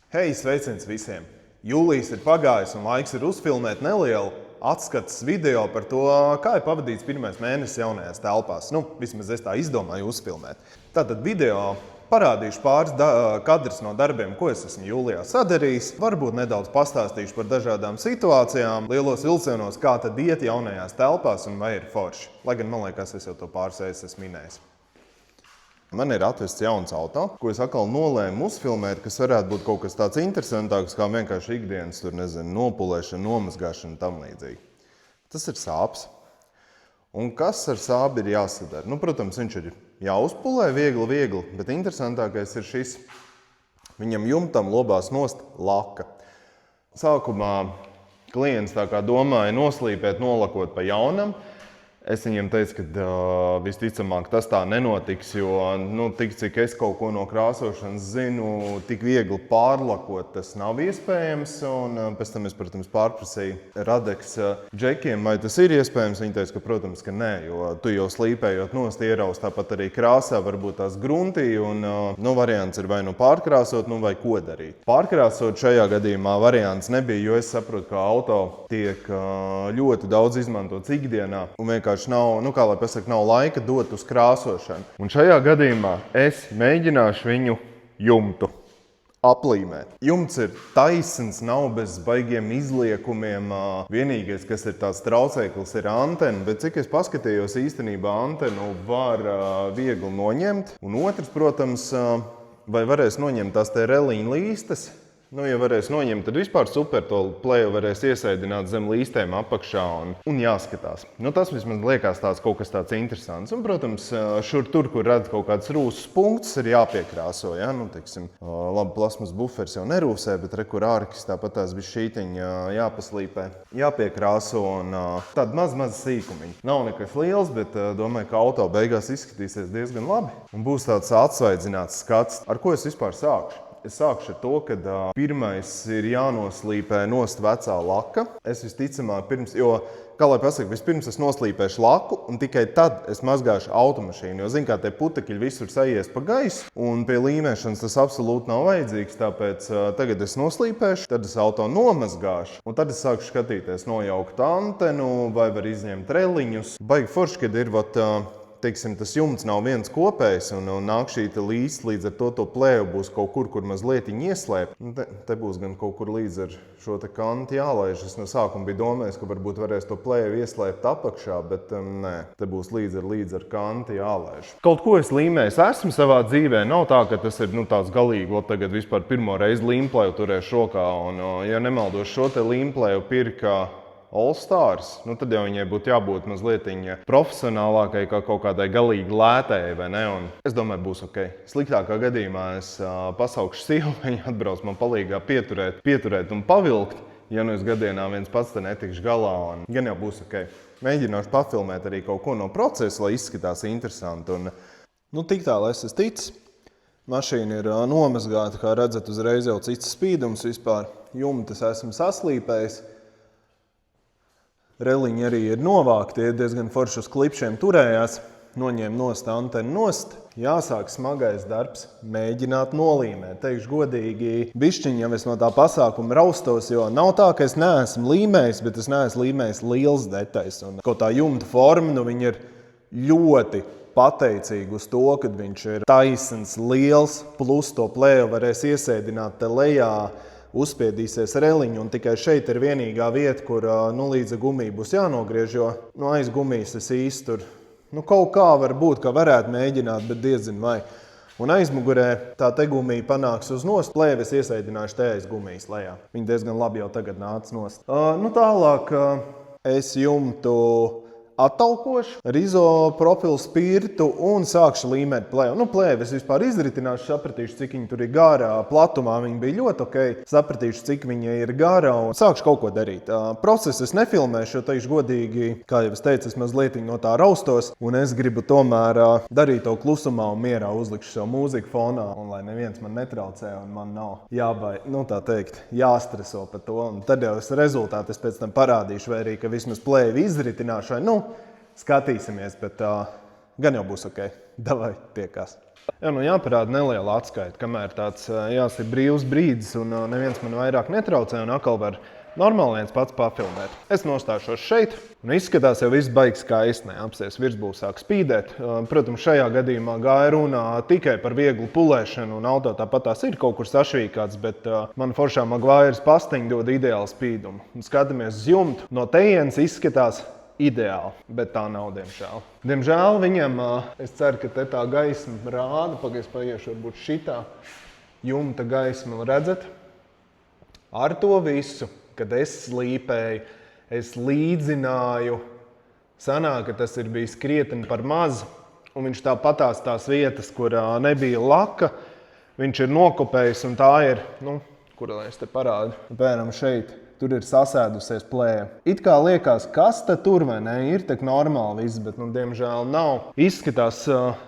Hei, sveiciens visiem! Jūlijs ir pagājis un laiks ir uzfilmēt nelielu atskates video par to, kā ir pavadīts pirmais mēnesis jaunajās telpās. Vismaz es tā izdomāju uzfilmēt. Tātad video parādīšu pāris kadrus no darbiem, ko es esmu jūlijā sadarījis. Varbūt nedaudz pastāstīšu par dažādām situācijām, lielos vilcienos, kā tad iet jaunajās telpās un vai ir forši. Lai gan man liekas, es jau to pāris reizes esmu minējis. Man ir atvests jauns auto, ko es atkal nolēmu uzfilmēt, kas varētu būt kaut kas tāds interesantāks, kā vienkārši ikdienas nopulēšana, nomazgāšana un tam līdzīgi. Tas ir sāps. Un kas ar sābi ir jāsadara? Protams, viņš ir jāuzpulē viegli, bet interesantākais ir šis. Viņam jumtam lobās nost laka. Sākumā klients tā kā domāja noslīpēt, nolakot pa jaunam. Es viņam teicu, ka visticamāk tas tā nenotiks, jo tik cik es kaut ko no krāsošanas zinu, tik viegli pārlakot tas nav iespējams. Un pēc tam es, protams, pārprasīju Radeks džekiem, vai tas ir iespējams. Viņi teica, ka, protams, ka nē, jo tu jau slīpējot nost ieraust tāpat arī krāsā, varbūt tās gruntī. Un variants ir vai pārkrāsot, vai ko darīt. Pārkrāsot šajā gadījumā variants nebija, jo es saprotu, ka auto tiek ļoti daudz izmantots ikdienā. Un vienkārši nav laika dot uz krāsošanu. Un šajā gadījumā es mēģināšu viņu jumtu aplīmēt. Jumts ir taisns, nav bez baigiem izliekumiem. Vienīgais, kas ir tāds traucēklis, ir antena, bet cik es paskatījos, īstenībā antenu var viegli noņemt. Un otrs, protams, vai varēs noņemt tās te reliņu līstes. Ja varēs noņemt, tad vispār super, to pleju varēs iesēdināt zem līstēm apakšā un jāskatās. Tas vismaz liekas kaut kas tāds interesants. Un, protams, šur tur, kur redz kaut kāds rūsas punkts, ir jāpiekrāso. Ja? Labi, plasmas bufers jau nerūsē, bet kur ārkis tāpat tās bija šītiņa jāpaslīpē. Jāpiekrāso un tāda maz sīkumiņa. Nav nekas liels, bet domāju, ka auto beigās izskatīsies diezgan labi. Un būs tāds atsvaidzināts skats. Ar ko es vispār sākšu? Es sākšu ar to, ka pirmais ir jānoslīpē nost vecā laka. Es visticamāk vispirms es noslīpēšu laku un tikai tad es mazgāšu automašīnu. Jo zinu, kā tie putekļi visur sajies pa gaisu un pie līmēšanas tas absolūti nav vajadzīgs. Tāpēc tagad es noslīpēšu, tad es auto nomazgāšu un tad es sākšu skatīties, nojaukt antenu vai var izņemt reliņus. Baigi forši, kad ir tas jumts nav viens kopējs un nāk šī līsts, līdz ar to plēju būs kaut kur mazliet ieslēpt. Te būs gan kaut kur līdz ar šo te kantu jālaiž. Es no sākuma biju domājis, ka varbūt varēs to plēju ieslēpt apakšā, bet nē, te būs līdz ar kantu jālaiž. Kaut ko es līmējis esmu savā dzīvē. Nav tā, ka tas ir tāds galīgi, tagad vispār pirmo reizi līmplēju turēšu rokā. Un, ja nemaldos, šo te līmplēju pirka All Stars, tad jau viņai būtu jābūt mazliet profesionālākai, kā kaut kādai galīgi lētējai, vai ne? Un es domāju, būs ok. Sliktākā gadījumā es pasaukšu sievu, viņa atbrauc man palīgā pieturēt un pavilkt. Ja es gadienā viens pats te netikšu galā, un gan jau būs ok. Mēģināšu pafilmēt arī kaut ko no procesa, lai izskatās interesanti. Un, tik tālu es esmu ticis. Mašīna ir nomazgāta, kā redzat, uzreiz jau cits spīdums vispār. Jumtas esmu saslīpējis. Reliņi arī ir novākti, diezgan forši uz klipšiem turējās. Noņēma nost antenu nost. Jāsāk smagais darbs, mēģināt nolīmēt. Teikšu godīgi, bišķiņ jau es no tā pasākuma raustos, jo nav tā, ka es neesmu līmējis, bet es neesmu līmējis liels detaļas. Un kaut tā jumta forma, viņa ir ļoti pateicīga uz to, kad viņš ir taisns, liels, plus to plēju varēs iesēdināt te lejā. Uzspiedīsies reliņu, un tikai šeit ir vienīgā vieta, kur līdz gumija būs jānogriež, jo aiz gumijas es īsti tur kaut kā var būt, ka varētu mēģināt, bet diezin vai. Un aizmugurē tā te gumija panāks uz nost, plēvi es iesaidināšu te aiz gumijas lejā. Viņa diezgan labi jau tagad nāc nost. Tālāk es jumtu attalkošu ar izopropilu spirtu un sākšu līmēt plēvi. Plēvi es vispār izritināšu, sapratīšu, cik viņa tur ir garā. Platumā viņa bija ļoti ok. Sapratīšu, cik viņa ir garā un sākšu kaut ko darīt. Procesu es nefilmēšu, jo teikšu godīgi, kā jau es teicu, es mazliet no tā raustos. Un es gribu tomēr darīt to klusumā un mierā, uzlikšu savu mūziku fonā. Un lai neviens man netraucē un man nav jāstreso par to. Un tad jau rezultātu es pēc tam parādīšu, vai arī, ka vismaz plēvi izritināšu. Skatīsimies, bet gan jau būs ok. Davai, tiekās. Jā, nu jāparāda neliela atskaita, kamēr tāds ir brīvs brīdis un neviens man vairāk netraucē un atkal var normāli viens pats pafilmēt. Es nostāšos šeit un izskatās jau viss baigs skaisti, neapsies virsbūs sāk spīdēt. Protams, šajā gadījumā gāja runā tikai par vieglu pulēšanu un auto tāpat tās ir kaut kur sašvīkāts, bet man foršā Maguires pastiņa dod ideālu spīdumu. Un skatāmies uz jumtu, no tejienes izskatās ideāli, bet tā nav, diemžēl. Diemžēl viņam, es ceru, ka te tā gaisma rāda, pagaies paiešu varbūt šitā jumta gaisma, redzat? Ar to visu, kad es slīpēju, es līdzināju, sanāk, ka tas ir bijis krietni par maz, un viņš tāpatās tās vietas, kur nebija laka, viņš ir nokopējis, un tā ir, kur lai es te parādu, piemēram šeit. Tur ir sasēdusies plēja. It kā liekas, kas te tur vai ne, ir tak normāli viss, bet diemžēl nav. Izskatās,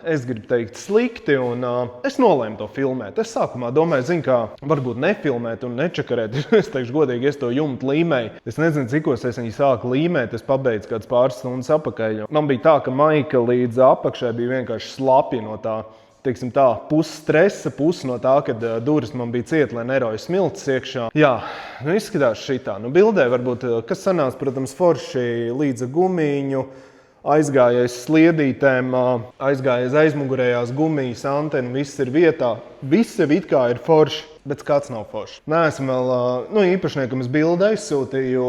es gribu teikt, slikti, un es nolēmu to filmēt. Es sākumā domāju, kā varbūt nefilmēt un nečakarēt. Es teikšu godīgi, es to jumtu līmēju. Es nezinu, cikos es viņu sāku līmēt, es pabeidzu kāds pāris stundas apakaļ. Man bija tā, ka maika līdz apakšai bija vienkārši slapja no tā. Teiksim tā, pusi stresa, pusi no tā, kad durvis man bija cieta, lai nerauj smiltis iekšā. Jā, izskatās šitā. Bildē varbūt, kas sanāca, protams, forši līdz gumiņu, aizgājais sliedītēm, aizgājais aizmugurējās gumijas, antena, viss ir vietā. Viss jau it kā ir forši, bet kāds nav forši. Neesmu vēl, īpašniekam es bildi aizsūtīju,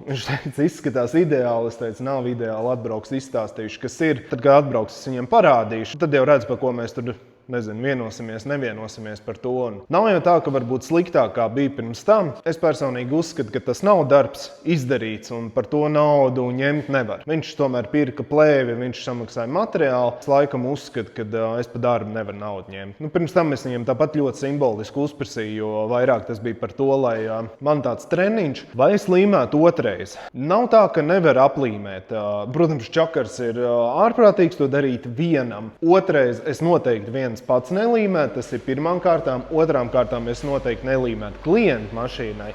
viņš teica, izskatās ideāli, es teicu, nav ideāli, atbrauks izstāstījuši, kas ir. Tad, kad atbrauks, es viņiem parādīšu, tad jau redz, par ko mēs tur nevienosimies par to. Un nav jau tā, ka varbūt sliktāk kā bija pirms tam. Es personīgi uzskatu, ka tas nav darbs izdarīts un par to naudu ņemt nevar. Viņš tomēr pirka plēvi, viņš samaksāja materiālu. Es laikam uzskatu, ka es par darbu nevaru naudu ņemt. Pirms tam es viņam tāpat ļoti simboliski uzprasīju, jo vairāk tas bija par to, lai man tāds treniņš, vai es līmētu otrais. Nav tā, ka nevar aplīmēt. Protams, čakars ir ārprātīgs to darīt vienam. Otrais es noteikti viens pats nelīmēt, tas ir pirmām kārtām. Otrām kārtām es noteikti nelīmētu klientu mašīnai.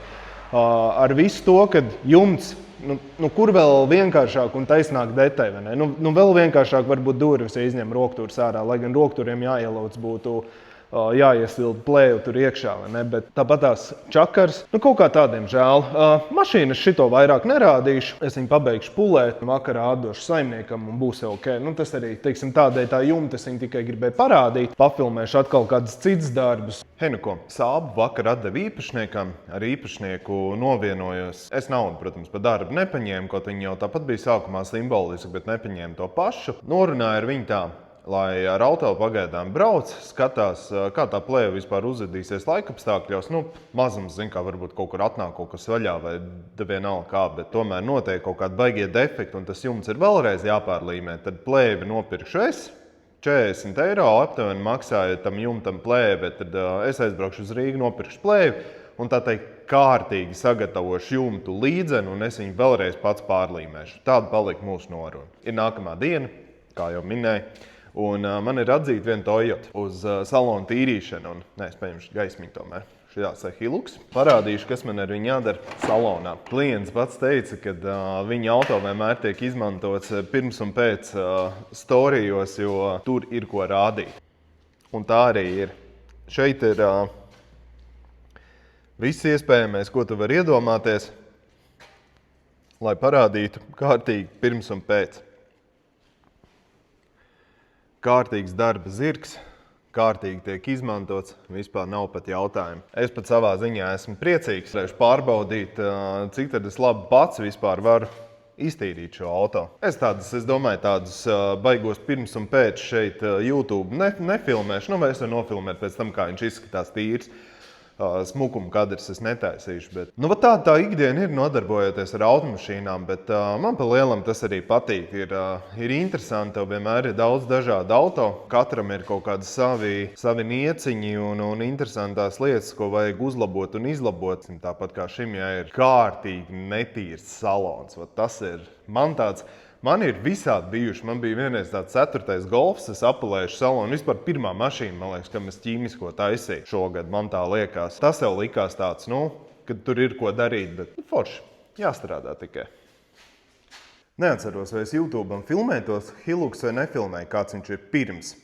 Ar visu to, kad jumts, kur vēl vienkāršāk un taisnāk detaļ, vai ne? Vēl vienkāršāk varbūt durvis, ja izņem roktūras ārā, lai gan rokturiem jāielauc būtu jāiesilda plēju tur iekšā, vai ne? Bet tāpat tās čakars, kaut kā tādiem žēl. Mašīnas šito vairāk nerādīšu, es viņu pabeigšu pulēt, vakarā atdošu saimniekam un būs jau ok. Tas arī, teiksim, tādēļ tā jumta, es viņu tikai gribēju parādīt, pafilmēšu atkal kādus cits darbus. Sābu vakar atdevu īpašniekam, ar īpašnieku novienojos. Es naudu, protams, par darbu nepaņēmu, kaut viņi jau tāpat bija sākumā simboliski, bet nepaņēmu to pašu. Norunāju ar viņu tā, lai ar auto pagaidām brauc, skatās, kā tā plēja vispār uzvedīsies laikapstākļos. Mazums, kā varbūt kaut kur atnāk kaut kas vaļā vai vienalga kā, bet tomēr notiek kaut kādi baigie defekti un tas jumts ir vēlreiz jāpārlīmē. Tad plēvi nopirkšu es. 40 eiro aptuveni maksāja tam jumtam plēve, tad es aizbraukšu uz Rīgu, nopirkšu plēvi un tā teikt kārtīgi sagatavošu jumtu līdzenu un es viņu vēlreiz pats pārlīmēšu. Tāda palika mūsu noruna. Ir nākamā diena, kā jau minēju. Un man ir atzīta viena Toyota uz salonu tīrīšanu. Es paņemšu gaismiņu tomēr. Šitās Hilux. Parādīšu, kas man ar viņu jādara salonā. Klients pats teica, ka viņa auto vienmēr tiek izmantots pirms un pēc storijos, jo tur ir ko rādīt. Un tā arī ir. Šeit ir viss iespējamais, ko tu vari iedomāties, lai parādītu kārtīgi pirms un pēc. Kārtīgs darba zirgs, kārtīgi tiek izmantots, vispār nav pat jautājumu. Es pat savā ziņā esmu priecīgs, lai pārbaudīt, cik tad es labi pats vispār varu iztīrīt šo auto. Es domāju, tādus baigos pirms un pēc šeit YouTube nefilmēšu, vai es varu nofilmēt pēc tam, kā viņš izskatās tīrs. Smukuma kadrs es netaisīšu, bet tā ikdiena ir nodarbojoties ar automašīnām, bet man pa lielam tas arī patīk. Ir interesanti, tev vienmēr ir daudz dažādu auto, katram ir kaut kādi savi nieciņi un interesantās lietas, ko vajag uzlabot un izlabot. Tāpat kā šim, ja ir kārtīgi netīrs salons, tas ir Man ir visādi bijuši. Man bija vienreiz tāds 4. Golfs, es apelēšu salonu. Vispār pirmā mašīna, man liekas, kam es ķīmisko taisīju šogad, man tā liekas. Tas jau likās tāds, kad tur ir ko darīt, bet forši, jāstrādā tikai. Neatceros, vai es YouTube'am filmēju tos Hilux vai nefilmēju, kāds viņš ir pirms.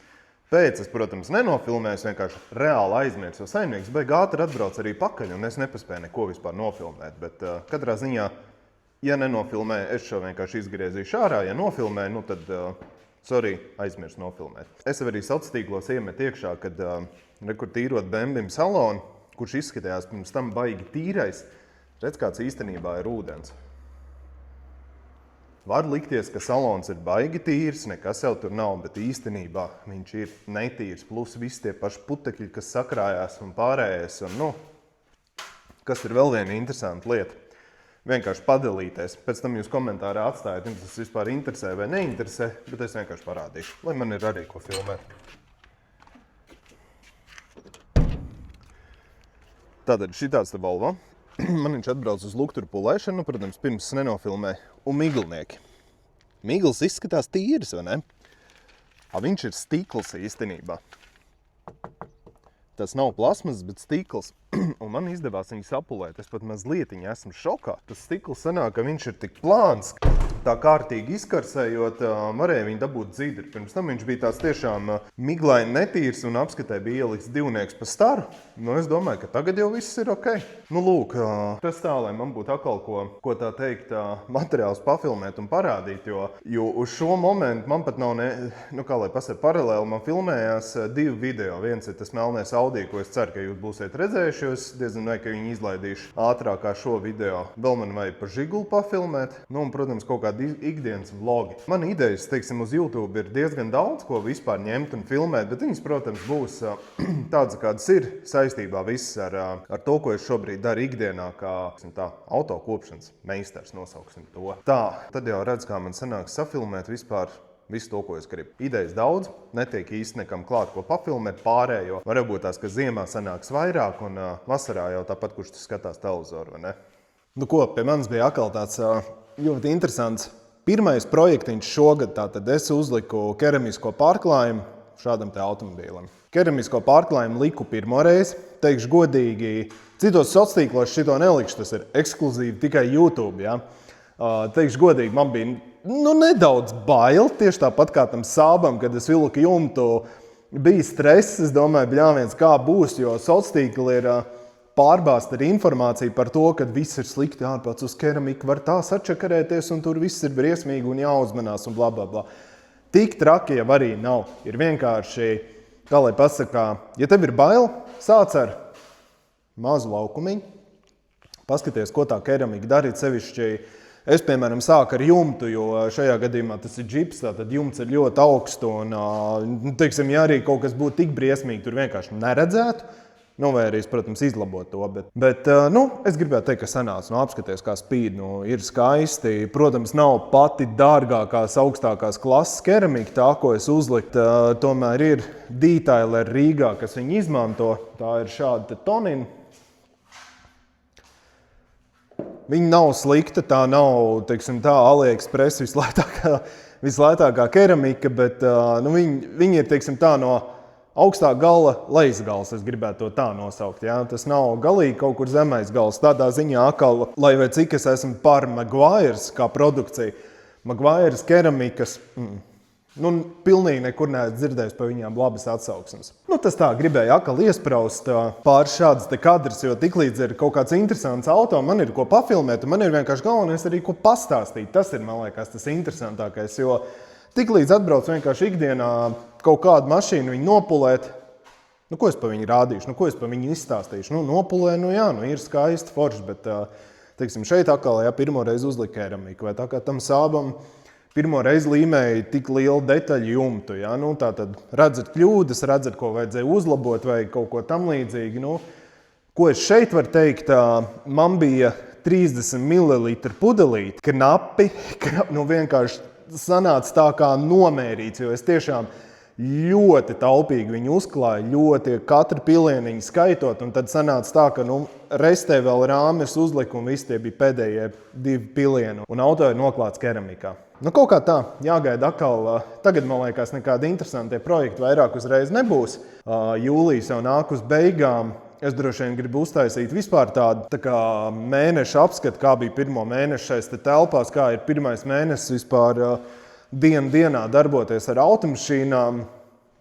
Pēc es, protams, nenofilmēju, vienkārši reāli aizmirsu, jo saimnieks beig ātri atbrauc arī pakaļ, un es nepaspēju neko vispār nofilmēt. Bet katrā ziņā, ja nenofilmēju, es šo vienkārši izgriezīšu ārā. Ja nofilmēju, tad, aizmirsu nofilmēt. Es arī sociālos tīklos iemetu iekšā, kad rekur tīrot Bembim salonu, kurš izskatījās pirms tam baigi tīrais, redz, kāds īstenībā ir ūdens. Var likties, ka salons ir baigi tīrs, nekas jau tur nav, bet īstenībā viņš ir netīrs, plus visi tie paši putekļi, kas sakrājās un pārējais. Un, kas ir vēl viena interesanta lieta? Vienkārši padalīties. Pēc tam jūs komentārā atstājat, jums tas vispār interesē vai neinteresē, bet es vienkārši parādīšu, lai man ir arī ko filmēt. Tātad šitāds te Volvo. Man viņš atbrauc uz lukturu pulēšanu, protams, pirms es nenofilmēju. Un miglnieki. Migls izskatās tīrs, vai ne? Viņš ir stikls īstenībā. Tas nav plasmas, bet stikls. Un man izdevās viņu sapulēt. Es pat mazliet esmu šokā. Tas stikls sanāk, ka viņš ir tik plāns. Tā kārtīgi izkarsējot, varēja viņu dabūt dzidri. Pirms tam viņš bija tāds tiešām miglaini netīrs un apskatē bija ielikts divnieks pa staru. Es domāju, ka tagad jau viss ir ok. Lūk, tas tā, lai man būtu atkal ko tā teikt, materiāls pafilmēt un parādīt, jo uz šo momentu man pat nav, kā lai pasaka, paralēli man filmējās 2 video. Viens ir tas melnais Audi, ko es ceru, ka jūs būsiet redzējuši, jo es diezgan vai, ka viņi izlaidīšu ātrāk kā šo video. Vēl man vajag pa Žiguli pafilmēt, un, protams, kaut kādi ikdienas vlogi. Man idejas, teiksim, uz YouTube ir diezgan daudz, ko vispār ņemt un filmēt, bet viņas, protams, būs tādas, kādas ir saistībā viss ar to, ko es šobrīd daru ikdienā, kā autokopšanas meistars, nosauksim to. Tā, tad jau redz, kā man sanāks safilmēt vispār visu to, ko es gribu. Idejas daudz, netiek īsti nekam klāt, ko pafilmēt pārējo. Varbūt tās, ka ziemā sanāks vairāk un vasarā jau tāpat, kurš tas skatās televizoru, vai ne? Pie manis bija atkal tāds ļoti interesants pirmais projektiņš šogad. Tātad es uzliku keramisko pārklājumu šādam te automobīlam. Keramisko pārklājumu liku pirmo reizi. Teikšu godīgi, citos sociālos tīklos šito nelikšu, tas ir ekskluzīvi tikai YouTube. Ja? Teikšu godīgi, man bija nedaudz bail, tieši tāpat kā tam Sābam, kad es vilku jumtu, bija stress. Es domāju, bļāviens, kā būs, jo sociālos tīkli ir pārbāzt ar informāciju par to, ka viss ir slikti ārpēc uz keramiku, var tā sačakarēties un tur viss ir briesmīgi un jāuzmanās un bla, bla, bla. Tik traki jau arī nav. Ir vienkārši, kā lai pasakā, ja tev ir bail, sāc ar mazu laukumiņu, paskaties, ko tā keramika darīt sevišķi. Es, piemēram, sāku ar jumtu, jo šajā gadījumā tas ir džips, tātad jumts ir ļoti augstu un, teiksim, ja arī kaut kas būtu tik briesmīgi, tur vienkārši neredzētu. Vai arī, protams, izlabot to, bet es gribētu teikt, ka sanāca, apskaties, kā spīd, ir skaisti. Protams, nav pati dārgākās, augstākās klases keramika, tā, ko es uzlikt, tomēr ir detaileri Rīgā, kas viņi izmanto. Tā ir šāda tonina. Viņa nav slikta, tā nav, teiksim, tā AliExpress vislētākā keramika, bet viņa ir, teiksim, tā no augstā gala lejas gals, es gribētu to tā nosaukt. Ja? Tas nav galīgi kaut kur zemais gals. Tādā ziņā akal, lai vai cik es esmu par Maguires kā produkciju, Maguires keramikas, pilnīgi nekur neesmu dzirdējis par viņām labas atsauksmes. Tas tā, gribēju akal iespraust pāris šādas te kadras, jo tiklīdz ir kaut kāds interesants auto, man ir ko pafilmēt, un man ir vienkārši galvenais arī ko pastāstīt. Tas ir, man liekas, tas interesantākais, jo tiklīdz atbrauc vienkārši ikdienā kaut kādu mašīnu viņu nopulēt, ko es pa viņu rādīšu, ko es pa viņu izstāstīšu. Nopulē, ir skaisti forši, bet, teiksim, šeit atkal, pirmo reizi uzlika keramiku, vai tā kā tam Sābam pirmo reizi līmēja tik lielu detaļu jumtu. Ja? Tātad redzat kļūdas, redzat, ko vajadzēja uzlabot vai kaut ko tam līdzīgi. Ko es šeit varu teikt, man bija 30 ml pudelīti, knapi, vienkārši sanāca tā kā nomērīts, jo es tiešām ļoti taupīgi viņu uzklāju, ļoti katru pilieniņu skaitot, un tad sanāca tā, ka restē vēl rāmes uzliku, un visi tie bija pēdējie 2 pilieni, un auto ir noklāts keramikā. Kaut kā tā, jāgaida atkal. Tagad, man liekas, nekādi interesantie projekti vairāk uzreiz nebūs. Jūlijas jau nāk uz beigām. Es droši vien gribu uztaisīt vispār tādu tā kā mēneša apskatu, kā bija pirmo mēnešu šais te telpās, kā ir pirmais mēnesis vispār dienā darboties ar automašīnām.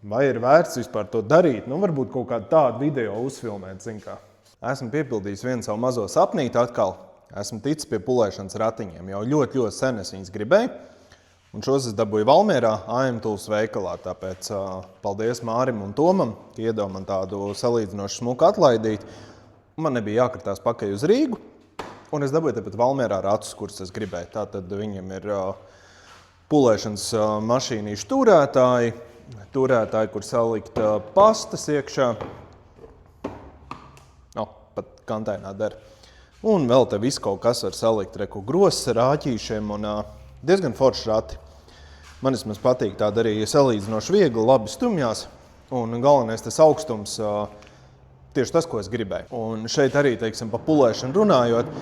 vai ir vērts vispār to darīt. Nu, varbūt kaut kādu tādu video uzfilmēt, zin kā. Esmu piepildījis vienu savu mazo sapnīti atkal. Esmu ticis pie pulēšanas ratiņiem. Jau ļoti, ļoti sen es viņas gribēju. Un šos es dabūju Valmierā, AM Tools veikalā. Tāpēc paldies Mārim un Tomam, ka iedeva man tādu salīdzinošu smuku atlaidīt. Man nebija jākartās pakaļ uz Rīgu. Un es dabūju tepat Valmierā ratus, kurus es gribēju. Tātad viņam ir pulēšanas mašīnīšu turētāji, kur salikt pastas iekšā. Pat kantēnā der. Un vēl te viss kaut kas var salikt, reku grosas ar āķīšiem un diezgan forši rati. Man vismaz patīk tāda arī salīdzinoši viegli, labi stumjās. Un galvenais tas augstums, tieši tas, ko es gribēju. Un šeit arī, teiksim, pa pulēšanu runājot,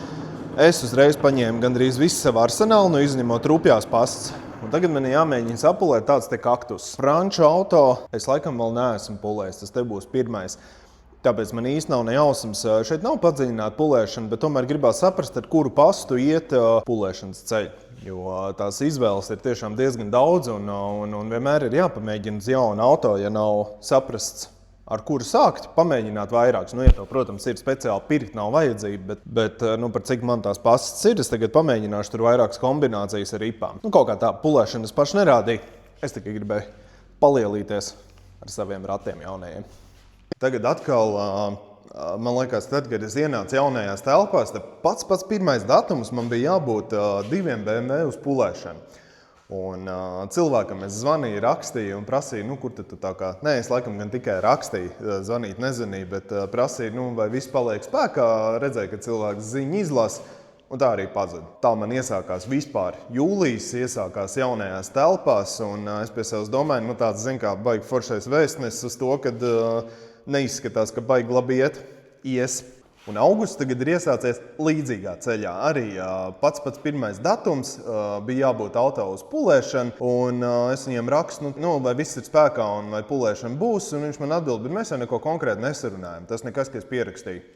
es uzreiz paņēmu gandrīz visu savu arsenālu, nu izņemot rupjās pastas. Un tagad man jāmēģina sapulēt tāds te kaktus. Franču auto es laikam vēl neesmu pulējis, tas te būs pirmais. Tāpēc man īsti nav nejausmas. Šeit nav padziļināta pulēšana, bet tomēr gribās saprast, ar kuru pastu iet pulēšanas ceļu. Jo tās izvēles ir tiešām diezgan daudz un vienmēr ir jāpamēģina uz jaunu auto, ja nav saprasts, ar kuru sākt, pamēģināt vairākus. Nu, ja tev, protams, ir speciāli pirkt, nav vajadzība, bet par cik man tās pastas ir, es tagad pamēģināšu tur vairākas kombinācijas ar ipām. Nu, kaut kā tā pulēšana es paši nerādīju. Es tikai gribēju palielīties ar saviem ratiem jaunajiem. Tagad atkal, man liekas, tad, kad es ienācu jaunajās telpās, pats pirmais datums man bija jābūt 2 BMW uz pulēšanu. Un cilvēkam es zvanīju, rakstīju un prasīju, kur tad tu tā kā... Nē, es laikam gan tikai rakstīju, zvanīt nezvanīju, bet prasīju, vai viss paliek spēkā, redzēju, ka cilvēks ziņu izlasa. Un tā arī pazuda. Tā man iesākās vispār jūlijas, iesākās jaunajās telpās, un es pie sevis domāju, tāds, zin kā, baigi foršais vēstnesis uz to, kad neizskatās, ka baigi labi ies. Un augusts tagad ir iesācies līdzīgā ceļā. Arī pats pirmais datums bija jābūt auto uz pulēšanu, un es viņiem rakstu, vai viss ir spēkā un vai pulēšana būs, un viņš man atbild, bet mēs jau neko konkrēti nesarunājam. Tas nekas, ka es pierakstīju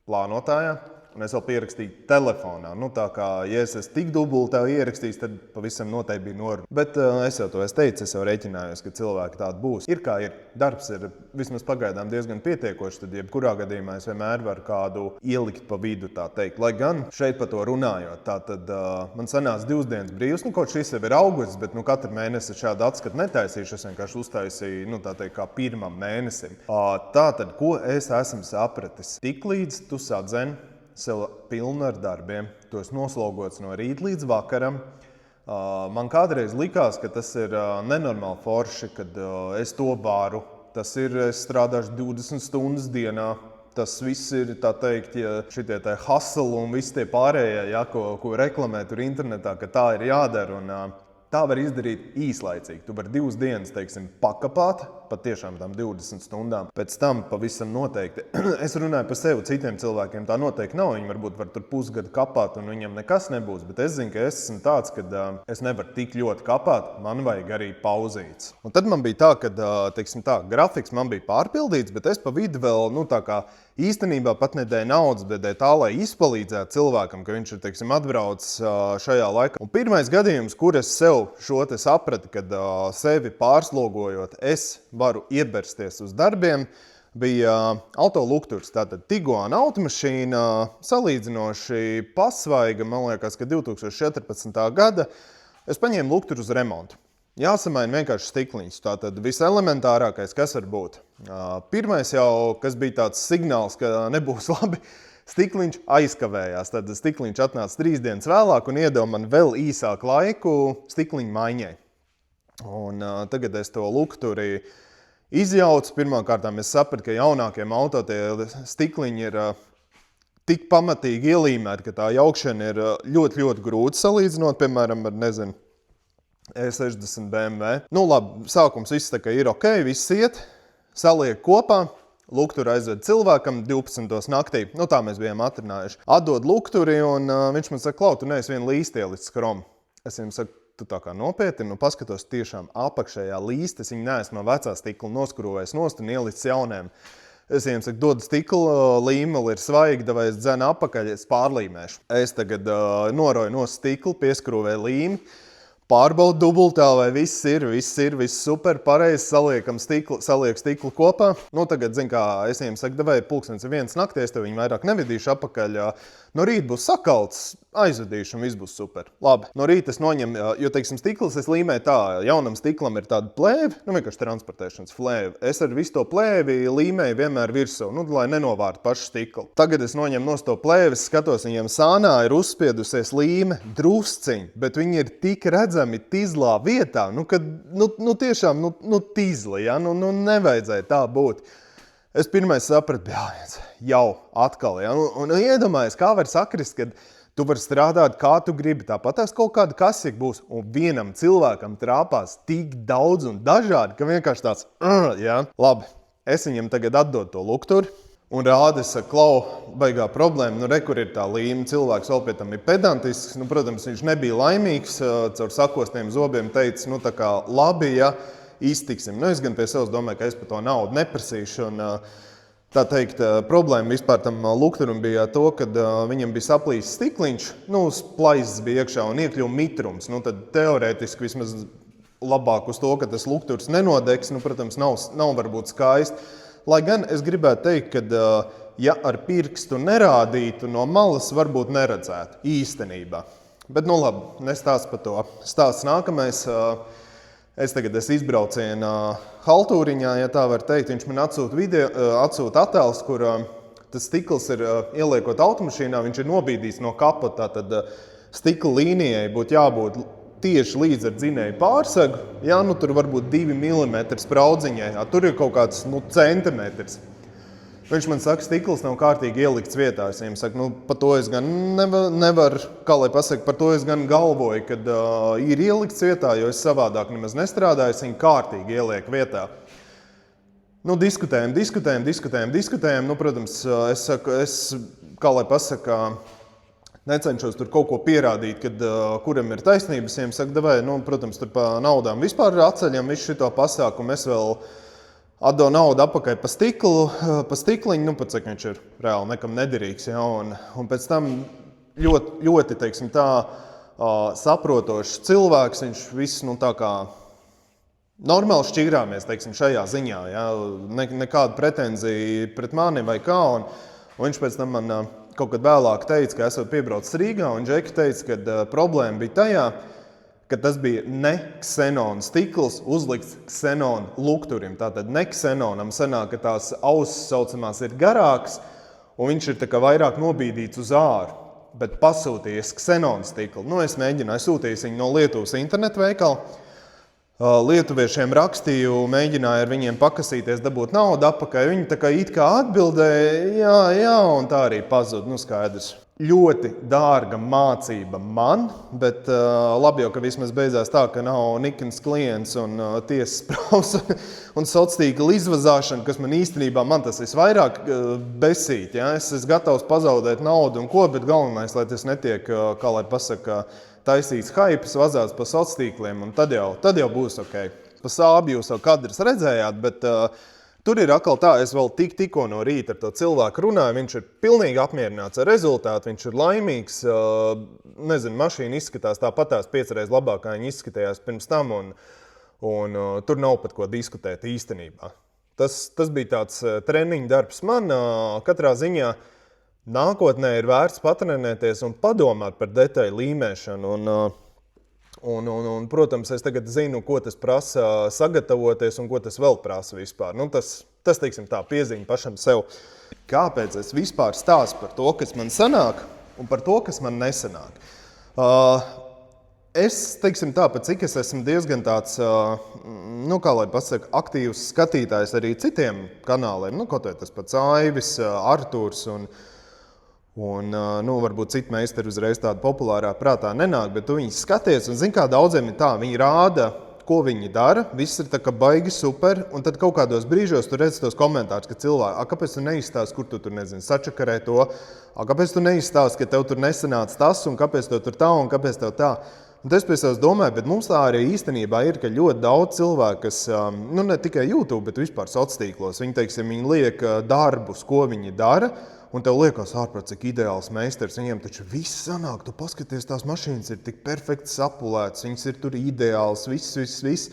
plānotājā. Un es vēl pierakstīju telefonā. Tā kā, ja es esmu tik dubuli tev ierakstījis, tad pavisam noteikti bija noruna. Bet es jau to teicu, es jau rēķinājos, ka cilvēki tādi būs. Ir kā ir. Darbs ir vismaz pagaidām diezgan pietiekošs, tad jebkurā gadījumā es vienmēr varu kādu ielikt pa vidu, tā teikt. Lai gan šeit par to runājot, tātad man sanāca 2 dienas brīvs. Kaut šis jau ir augusts, bet katru mēnesi šādu atskatu netaisīšu. Es vienkārši uztaisīju, tā teikt, kā pirmam mēnesim. Tātad, ko es esmu sapratis? Tiklīdz tu sadzen sev pilnu ar darbiem. Tu esi noslogots no rīta līdz vakaram. Man kādreiz likās, ka tas ir nenormāli forši, kad es to varu. Tas ir, es strādāšu 20 stundas dienā. Tas viss ir, tā teikt, šitie hustle un visi tie pārējie, ko reklamē tur internetā, ka tā ir jādara. Un tā var izdarīt īslaicīgi. Tu vari 2 dienas, teiksim, pakapāt, pat tiešām tam 20 stundām. Pēc tam pavisam noteikti. Es runāju par sevi, citiem cilvēkiem tā noteikti nav. Viņi varbūt var tur pusgadu kapāt un viņam nekas nebūs. Bet es zinu, ka es esmu tāds, ka es nevaru tik ļoti kapāt, man vajag arī pauzītes. Un tad man bija tā, ka, teiksim tā, grafiks man bija pārpildīts, bet es pa vidu vēl, tā kā īstenībā pat nedēļ naudas, bet tā, lai izpalīdzētu cilvēkam, ka viņš ir, teiksim, atbraucis šajā laikā. Un pirmais gadījums, kur es sev šo te sapratu, kad sevi pārslogojot, es varu iebersties uz darbiem, bija autolukturs. Tātad Tiguan automašīna, salīdzinoši pasvaiga, man liekas, ka 2014. gada, es paņēmu lukturu uz remontu. Jāsamaina vienkārši stikliņus. Tātad viselementārākais, kas var būt. Pirmais jau, kas bija tāds signāls, ka nebūs labi, stikliņš aizkavējās. Tad stikliņš atnāca 3 dienas vēlāk un iedeva man vēl īsāku laiku stikliņu maiņai. Un tagad es to lukturi izjaucu. Pirmkārtām es sapratu, ka jaunākiem auto tie stikliņi ir tik pamatīgi ielīmēti, ka tā jaukšana ir ļoti, ļoti grūti salīdzinot, piemēram, ar, nezinu, E60 BMW. Labi, sākums viss tā kā ir ok, viss iet, saliek kopā, lukturi aizved cilvēkam 12. naktī. Tā mēs bijām atrunājuši. Atdod lukturi un viņš man saka, Klau, tu neesi vienu līsti ielicis krom. Es viņam saku, tu tā kā nopietni, paskatos tiešām apakšējā līsti, es viņu neesmu no vecā stikla noskrūvējis nost un ielicis jauniem. Es viņiem saku, dod stikla, līmeli ir svaigi, vai es dzenu apakaļ, es pārlīmēšu. Es tagad noroju no stikla, pieskrūvēju līmi. Pārbaud dubultā, vai viss ir super, pareizi saliek stiklu kopā. Nu, tagad, kā es viņiem saku, vai pulkstens ir 1 naktī, es tev viņu vairāk nevedīšu apakaļ. No rīta būs sakalts, aizvedīšu un viss būs super. Labi, no rīta es noņemu, jo, teiksim, stikls es līmēju tā, jaunam stiklam ir tāda plēve, nu vienkārši transportēšanas plēve. Es ar visu to plēvi līmēju vienmēr virsū, nu, lai nenovārtu pašu stiklu. Tagad es noņemu nost to plēvi, skatos, viņiem sānā ir uzspiedusies līme drusciņi, bet viņi ir tik redzami tizlā vietā, nu, kad, tiešām, tizli, ja, nevajadzēja tā būt. Es pirmais sapratu, jau atkal, ja, un iedomājies, kā var sakrist, kad tu vari strādāt, kā tu gribi, tāpat tās kaut kāda kasika būs, un vienam cilvēkam trāpās tik daudz un dažādi, ka vienkārši tāds, ja. Labi, es viņam tagad atdodu to lukturi, un rāda, es saku, Klau, baigā problēma, kur ir tā līme, cilvēks vēl pie tam ir pedantisks, protams, viņš nebija laimīgs, caur sakostiem zobiem teica, tā kā labi, ja, iztiksim. Es gan pie sevis domāju, ka es par to naudu neprasīšu, un tā teikt, problēma vispār tam lukturim bija to, kad viņam bija saplīsis stikliņš, plaizes bija iekšā un iekļuva mitrums, tad teorētiski vismaz labāk uz to, ka tas lukturs nenodegs, protams, nav varbūt skaisti. Lai gan es gribētu teikt, ka, ja ar pirkstu nerādītu no malas, varbūt neredzētu īstenībā. Bet, labi, nestāst par to. Stāsts nākamais. Es tagad izbraucienā haltūriņā, ja tā var teikt. Viņš man atsūta attēls, kur tas stikls ir ieliekot automašīnā, viņš ir nobīdīts no kapota. Tad stikla līnijai būtu jābūt tieši līdz ar dzinēju pārsegu, ja, tur varbūt 2 mm spraudziņai, ja, tur ir kaut kāds centimetrs. Viņš man saka, stikls nav kārtīgi ielikts vietā. Es viņam saku, par to es gan nevaru, kā lai pasaka, par to es gan galvoju, kad ir ielikts vietā, jo es savādāk nemaz nestrādāju, es viņu kārtīgi ielieku vietā. Diskutējam. Protams, es saku, kā lai pasaka, necenšos tur kaut ko pierādīt, kad kuram ir taisnības. Viņiem saka, protams, tur pa naudām vispār atceļam visu šito pasākumu. Es vēl atdo naudu apakaļ pa stikliņu, pat cik viņš ir reāli nekam nederīgs. Ja, un pēc tam ļoti teiksim, tā saprotošs cilvēks, viņš viss tā kā normāli šķirāmies teiksim, šajā ziņā. Ja, nekāda pretenzija pret mani vai kā. Un viņš pēc tam man kaut kad vēlāk teica, ka esot piebraucis Rīgā, un Džeki teica, ka problēma bija tajā, ka tas bija ne ksenona stikls uzlikts ksenona lukturim. Tātad ne ksenonam sanāk, ka tās ausis saucamās ir garāks, un viņš ir tā kā vairāk nobīdīts uz āru, bet pasūtījies ksenona stiklu. Es mēģināju sūtīt viņu no Lietuvas internetu veikalu. Lietuviešiem rakstīju, mēģināju ar viņiem pakasīties, dabūt naudu apakaļ. Viņi tā kā it kā atbildēja, jā, un tā arī pazud, skaidrs. Ļoti dārga mācība man, bet labi jau, ka vismaz beidzās tā, ka nav nikns klients un tiesas praus un sociāla izvazāšana, kas man īstenībā, man tas visvairāk besīt. Ja? Es esmu gatavs pazaudēt naudu un ko, bet galvenais, lai tas netiek, kā lai pasaka, taisīts haipas, vazāts pa sociāliem, un tad jau būs ok. Pa sābi jūs jau kadras redzējāt, bet tur ir atkal tā, es vēl tikko no rīta ar to cilvēku runāju, viņš ir pilnīgi apmierināts ar rezultātu, viņš ir laimīgs, mašīna izskatās tāpatās 5 reizes labāk, kā viņa izskatījās pirms tam, un tur nav pat ko diskutēt īstenībā. Tas bija tāds treniņu darbs man, katrā ziņā nākotnē ir vērts patrenēties un padomāt par detaļu līmēšanu. Un, protams, es tagad zinu, ko tas prasa sagatavoties un ko tas vēl prasa vispār. Tas teiksim tā, piezīme pašam sev. Kāpēc es vispār stāstu par to, kas man sanāk un par to, kas man nesanāk? Es, teiksim tā, pat cik es esmu diezgan tāds, kā lai pasaka, aktīvs skatītājs arī citiem kanāliem, kaut vai tas pats Aivis, Arturs un varbūt citi meistari uzreiz tāda populārā prātā nenāk, bet tu viņus skaties un zini, kā daudziem ir tā, viņi rāda, ko viņi dara, viss ir tā kā baigi super, un tad kaut kādos brīžos tu redzi tos komentārus, ka cilvēki, kāpēc tu neizstāsti, kur tu tur, sačakarē to, kāpēc tu neizstāsti, ka tev tur nesanāca tas, un kāpēc tev tur tā, un kāpēc tev tā. Un es pie sevis domāju, bet mums tā arī īstenībā ir, ka ļoti daudz cilvēku, kas, ne tikai YouTube, bet vispār sociālos tīklos, viņi liek darbus, ko viņi dara, un tev liekas ārprāt, cik ideāls meistars. Viņiem taču viss sanāk, tu paskaties, tās mašīnas ir tik perfekti sapulētas, viņas ir tur ideāls, viss.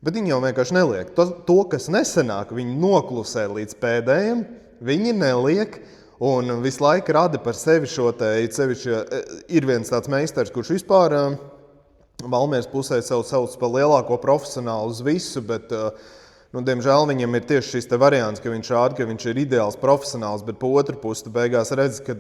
Bet viņi jau vienkārši neliek. To, kas nesanāk, viņi noklusē līdz pēdējiem, viņi neliek. Un visu laiku rada par sevi šo te, ir viens tāds meistars, kurš vispār Valmieras pusē sev sauc par lielāko profesionālu uz visu, bet, diemžēl viņam ir tieši šis te variants, ka viņš rāda, ka viņš ir ideāls profesionāls, bet pa otru pusi tu beigās redzi, ka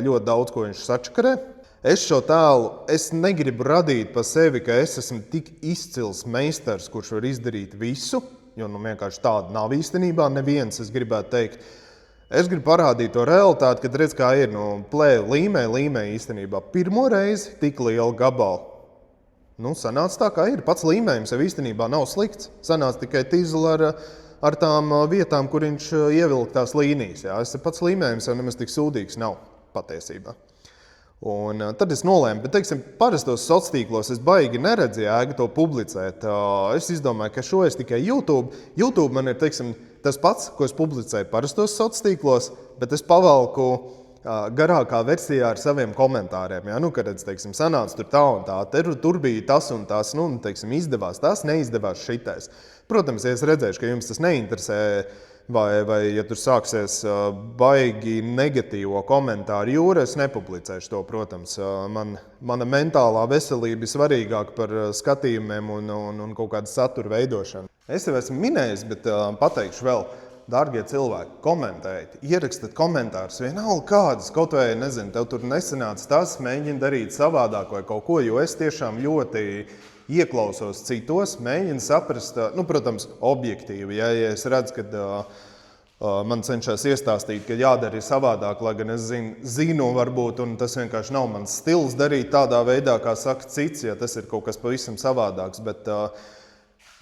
ļoti daudz ko viņš sačakarē. Es šo tēlu, es negribu radīt pa sevi, ka es esmu tik izcils meistars, kurš var izdarīt visu, jo vienkārši tāda nav īstenībā neviens, es gribētu teikt. Es gribu parādīt to realitāti, kad redz, kā ir plēju līmē īstenībā. Pirmo reizi tik liela gabala. Sanāca tā, kā ir. Pats līmējums jau īstenībā nav slikts. Sanāca tikai tīzli ar tām vietām, kur viņš ievilk tās līnijas. Jā. Pats līmējums jau nemaz tik sūdīgs nav patiesībā. Un tad es nolēmu, bet, teiksim, parastos sociālos tīklos es baigi neredzu jēgu to publicēt. Es izdomāju, ka šo es tikai YouTube. YouTube man ir, teiksim, tas pats, ko es publicēju parastos sociālos tīklos, bet es pavalku garākā versijā ar saviem komentāriem. Ja? Kad teiksim, sanāca tur tā un tā, tur bija tas un tas, teiksim, izdevās tas, neizdevās šitais. Protams, ja es redzēšu, ka jums tas neinteresē, vai ja tur sāksies baigi negatīvo komentāru jūra, es nepublicēšu to, protams. Mana mentālā veselība ir svarīgāka par skatījumiem un kaut kādu satura veidošanu. Es jau esmu minējis, bet pateikšu vēl, dārgie cilvēki, komentējiet, ierakstiet komentārus, vienalga kādas, kaut vai, nezinu, tev tur nesanāca tas, mēģini darīt savādāk vai kaut ko, jo es tiešām ļoti ieklausos citos, mēģinu saprast, protams, objektīvi, ja es redzu, ka man cenšas iestāstīt, ka jādara savādāk, lai gan es zinu varbūt, un tas vienkārši nav mans stils darīt tādā veidā, kā saka cits, ja tas ir kaut kas pavisam savādāks, bet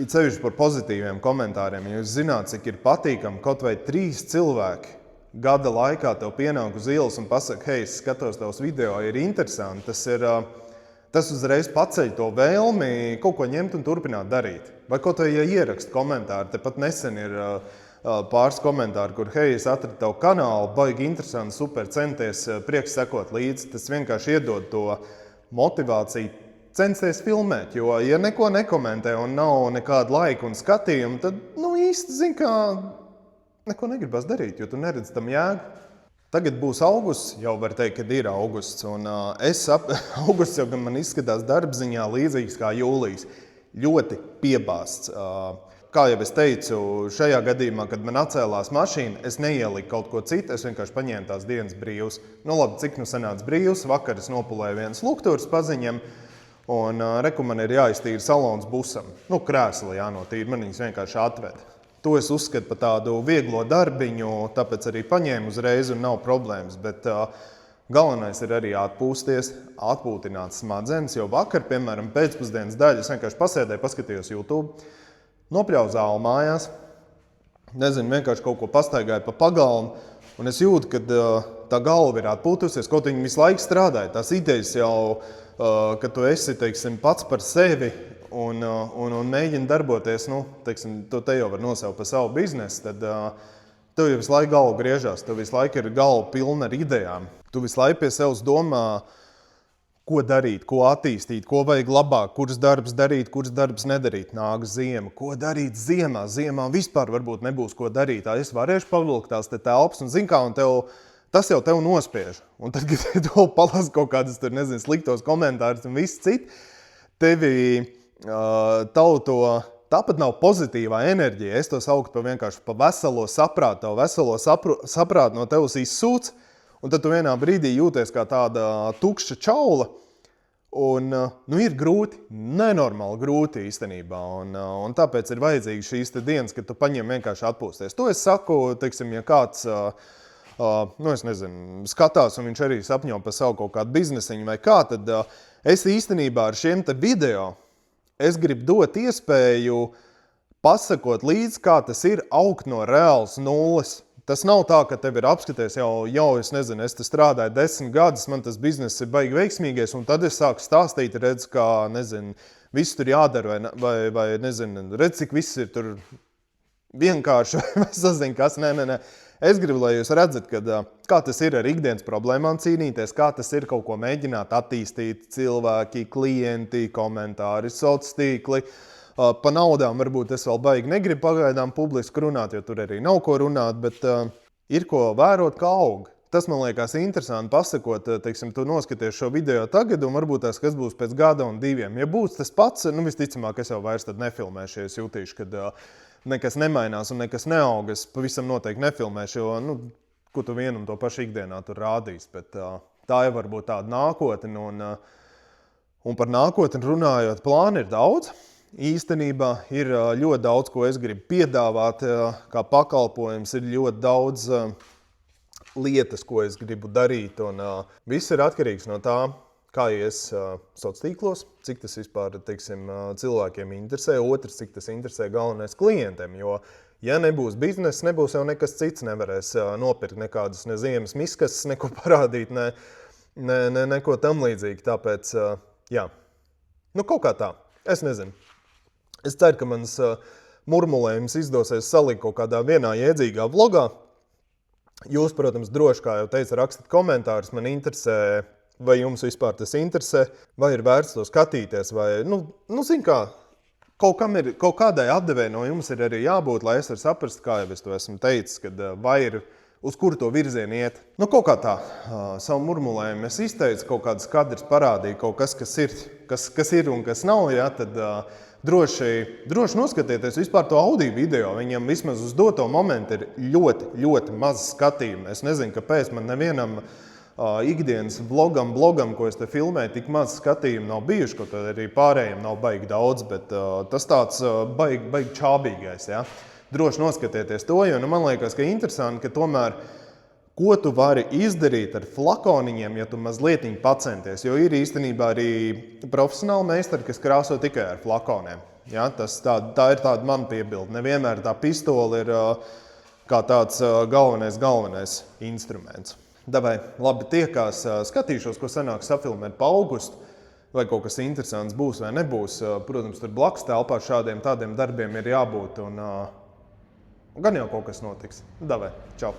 it sevišķi par pozitīviem komentāriem, ja jūs zināt, cik ir patīkami, kaut vai 3 cilvēki gada laikā tev pienāk uz ielas un pasaka, hei, es skatos tavs video, ir interesanti, tas uzreiz paceļ to vēlmi kaut ko ņemt un turpināt darīt. Vai kaut vai, ja ierakst komentāru, tepat nesen ir pāris komentāri, kur, hei, es atradu tavu kanālu, baigi interesanti, super, centies, prieks sekot līdzi. Tas vienkārši iedod to motivāciju censties filmēt, jo, ja neko nekomentē un nav nekāda laika un skatījuma, tad, īsti, zin kā, neko negribas darīt, jo tu neredz tam jēgu. Tagad būs augusts, jau var teikt, kad ir augusts, un augusts jau gan man izskatās darbziņā līdzīgs kā jūlijs. Ļoti piebāsts. Kā jau es teicu, šajā gadījumā, kad man atcēlās mašīna, es neieliku kaut ko citu, es vienkārši paņēmu tās dienas brīvs. Labi, cik sanāca brīvs, vakar es nopulēju vienas luktūras paziņam, un man ir jāiztīra salons busam. Krēsli jānotīra, man viņas vienkārši atved. To es uzskatu par tādu vieglo darbiņu, tāpēc arī paņēmu uzreiz un nav problēmas, bet galvenais ir arī atpūsties, atpūtināt smadzenes, jo vakar, piemēram, pēcpusdienas daļu es vienkārši pasēdēju, paskatījos YouTube, nopļauju zāli mājās, vienkārši kaut ko pastaigāju pa pagalmu, un es jūtu, ka tā galva ir atpūtusies, kaut viņi visu laiku strādāja, tās idejas jau, ka tu esi, teiksim, pats par sevi, un mēģini darboties, to te jau var nosaukt par savu biznesu, tad tev jau visu laiku galva griežās, tev visu laiku ir galva pilna ar idejām. Tu visu laiku pie sevis domā, ko darīt, ko attīstīt, ko vajag labāk, kurus darbus darīt, kurus darbus nedarīt. Nāk ziema, ko darīt ziemā? Ziemā vispār varbūt nebūs ko darīt. Es varēšu pavilkt tās te telpas un zin kā, un tas jau tev nospiež. Un tad, kad tu palasi kaut kādus tur, sliktos komentārus un viss cit, tevi tāpat nav pozitīvā enerģija. Es to sauktu par vienkārši pa veselo saprātu. Tavu veselo saprātu no tevis izsūc, un tad tu vienā brīdī jūties kā tāda tukša čaula. Un, ir grūti, nenormāli grūti īstenībā. Un tāpēc ir vajadzīgi šīs dienas, kad tu paņem vienkārši atpūsties. To es saku, teiksim, ja kāds skatās, un viņš arī sapņo par savu kaut kādu biznesiņu vai kā, tad es īstenībā ar šiem te video es gribu dot iespēju pasakot līdz, kā tas ir augt no reāls nulles. Tas nav tā, ka tev ir apskaties es te strādāju 10 gadus, man tas bizness ir baigi veiksmīgais, un tad es sāku stāstīt, redz, kā, viss tur jādara, vai redz, cik viss ir tur vienkārši, vai sazin, kas, nē. Es gribu, lai jūs redzat, kā tas ir ar ikdienas problēmām cīnīties, kā tas ir kaut ko mēģināt attīstīt cilvēki, klienti, komentāri, sociālie tīkli. Pa naudām varbūt es vēl baigi negribu pagaidām publiski runāt, jo tur arī nav ko runāt, bet ir ko vērot, kā aug. Tas man liekas interesanti pasakot, teiksim, tu noskaties šo video tagad un varbūt tas, kas būs pēc gada un 2. Ja būs tas pats, visticamāk, es jau vairs tad nefilmēšu, ja es jutīšu, kad nekas nemainās un nekas neaug. Es pavisam noteikti nefilmēšu, jo, ko tu vienu un to pašu ikdienā tur rādīs. Bet tā jau var būt tāda nākotne. Un par nākotni runājot, plāni ir daudz. Īstenībā ir ļoti daudz, ko es gribu piedāvāt kā pakalpojums, ir ļoti daudz lietas, ko es gribu darīt, un viss ir atkarīgs no tā, kā ies sociālos tīklos, cik tas vispār, teiksim, cilvēkiem interesē, otrs, cik tas interesē galvenais klientiem, jo, ja nebūs biznesa, nebūs jau nekas cits, nevarēs nopirkt nekādas ne ziemas miskas, neko parādīt, neko tam līdzīgi, tāpēc, jā, kaut kā tā, es nezinu. Es ceru, ka mans murmulējums izdosies salikt kaut kādā vienā jēdzīgā vlogā. Jūs, protams, droši, kā jau teicu, rakstat komentārus, man interesē, vai jums vispār tas interesē, vai ir vērts to skatīties, vai, zin kā, kaut kādai atdevēji no jums ir arī jābūt, lai es varu saprast, kā jau es to esmu teicis, kad vai ir, uz kuru to virzienu iet. Kaut kā tā, savu murmulējumu es izteicu, kaut kādas kadras parādīju, kaut kas, kas ir un kas nav, ja, tad droši noskatieties vispār to audio video. Viņam vismaz uz doto momentu ir ļoti, ļoti maz skatījumu. Es nezinu, kāpēc man nevienam ikdienas blogam, ko es te filmēju, tik maz skatījumu nav bijuši, kaut arī pārējiem nav baigi daudz, bet tas tāds baigi čābīgais. Ja? Droši noskatieties to, jo man liekas, ka interesanti, ka tomēr ko tu vari izdarīt ar flakoniņiem, ja tu mazliet pacenties, jo ir īstenībā arī profesionāli meistari, kas krāso tikai ar flakoniem. Ja? Tā ir tāda mana piebilde. Nevienmēr tā pistole ir kā tāds galvenais instruments. Davai, labi tiekās, skatīšos, ko sanāk safilmēt pa augustu, vai kaut kas interesants būs vai nebūs. Protams, tur blakus telpā šādiem tādiem darbiem ir jābūt, un gan jau kaut kas notiks. Davai, čau!